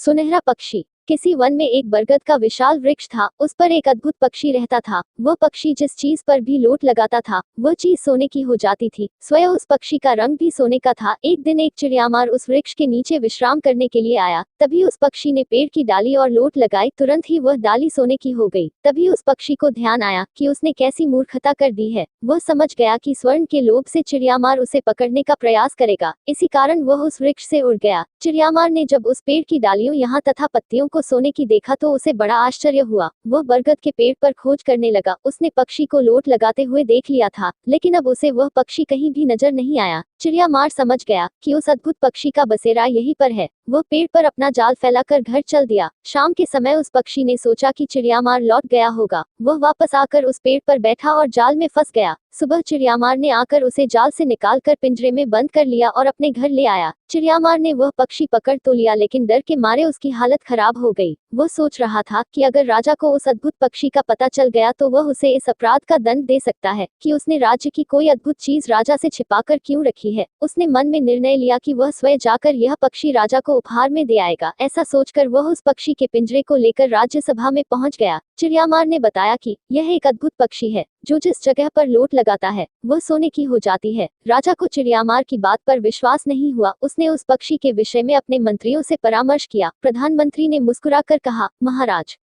सुनहरा पक्षी। किसी वन में एक बरगद का विशाल वृक्ष था। उस पर एक अद्भुत पक्षी रहता था। वह पक्षी जिस चीज पर भी लोट लगाता था वह चीज सोने की हो जाती थी। स्वयं उस पक्षी का रंग भी सोने का था। एक दिन एक चिड़ियामार उस वृक्ष के नीचे विश्राम करने के लिए आया। तभी उस पक्षी ने पेड़ की डाली और लोट लगाई। तुरंत ही वह डाली सोने की हो गई। तभी उस पक्षी को ध्यान आया कि उसने कैसी मूर्खता कर दी है। वह समझ गया कि स्वर्ण के लोभ से चिड़ियामार उसे पकड़ने का प्रयास करेगा। इसी कारण वह उस वृक्ष से उड़ गया। चिड़ियामार ने जब उस पेड़ की डालियों यहाँ तथा पत्तियों को सोने की देखा तो उसे बड़ा आश्चर्य हुआ। वह बरगद के पेड़ पर खोज करने लगा। उसने पक्षी को लोट लगाते हुए देख लिया था, लेकिन अब उसे वह पक्षी कहीं भी नजर नहीं आया। चिड़ियामार समझ गया कि उस अद्भुत पक्षी का बसेरा यहीं पर है। वह पेड़ पर अपना जाल फैलाकर घर चल दिया। शाम के समय उस पक्षी ने सोचा कि चिड़ियामार लौट गया होगा। वह वापस आकर उस पेड़ पर बैठा और जाल में फंस गया। सुबह चिड़ियामार ने आकर उसे जाल से निकालकर पिंजरे में बंद कर लिया और अपने घर ले आया। चिड़ियामार ने वह पक्षी पकड़ तो लिया, लेकिन डर के मारे उसकी हालत खराब हो गई। वह सोच रहा था कि अगर राजा को उस अद्भुत पक्षी का पता चल गया तो वह उसे इस अपराध का दंड दे सकता है कि उसने राज्य की कोई अद्भुत चीज राजा से छिपाकर क्यों रखी है। उसने मन में निर्णय लिया कि वह स्वयं जाकर यह पक्षी राजा को उपहार में दे आएगा। ऐसा सोचकर वह उस पक्षी के पिंजरे को लेकर राज्यसभा में पहुंच गया। चिड़ियामार ने बताया कि यह एक अद्भुत पक्षी है जो जिस जगह पर लोट लगाता है वह सोने की हो जाती है। राजा को चिड़ियामार की बात पर विश्वास नहीं हुआ। उसने उस पक्षी के विषय में अपने मंत्रियों से परामर्श किया। प्रधानमंत्री ने मुस्कुराकर कहा, महाराज,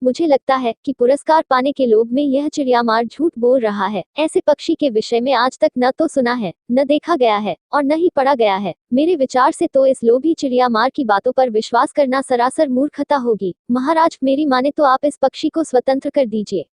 मुझे लगता है कि पुरस्कार पाने के लोभ में यह चिड़ियामार झूठ बोल रहा है। ऐसे पक्षी के विषय में आज तक न तो सुना है, न देखा गया है और न ही पढ़ा गया है। मेरे विचार से तो इस लोभी चिड़ियामार की बातों पर विश्वास करना सरासर मूर्खता होगी। महाराज, मेरी माने तो आप इस पक्षी को स्वतंत्र कर दीजिए।